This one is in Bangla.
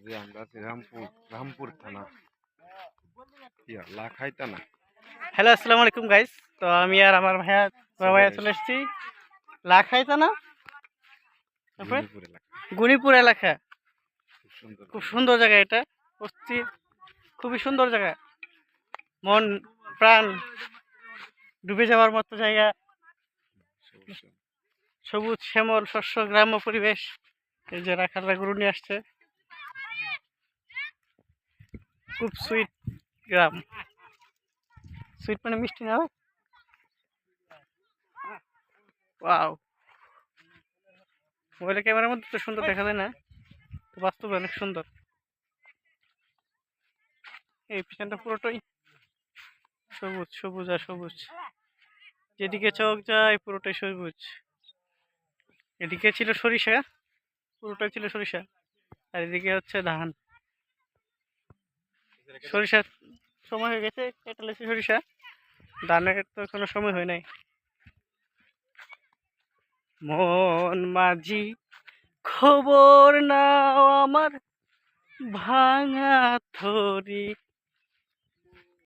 যে আমরা আছি রামপুর থানা লাখাই থানা। হ্যালো, আসসালামু আলাইকুম গাইস। তো আমি আর আমার ভাইয়া চলে এসেছি লাখাইতা না, তারপরে গুণীপুর এলাকা। গুণীপুর এলাকা। খুব খুব সুন্দর জায়গা এটা, অস্থির, খুবই সুন্দর জায়গা। মন প্রাণ ডুবে যাওয়ার মতো জায়গা। সুন্দর। সবুজ শ্যামল শস্য, গ্রাম্য পরিবেশ। এই যে রাখালরা গরু নিয়ে আসছে। খুব সুইট গ্রাম। সুইট মানে মিষ্টি না? ওয়াও, মোবাইলের ক্যামেরার মধ্যে তো সুন্দর দেখা যায় না, তো বাস্তবে অনেক সুন্দর। এই পিছনটা পুরোটাই সবুজ, সবুজ আর সবুজ। যেদিকে চোখ যায় পুরোটাই সবুজ। এদিকে ছিল সরিষা, পুরোটাই ছিল সরিষা, আর এদিকে হচ্ছে ধান। সরিষার সময় হয়ে গেছে, এটা লেগেছে সরিষা। ধানের তো কোনো সময় হয় নাই। মন মাঝি খবর নাও আমার ভাঙা থরি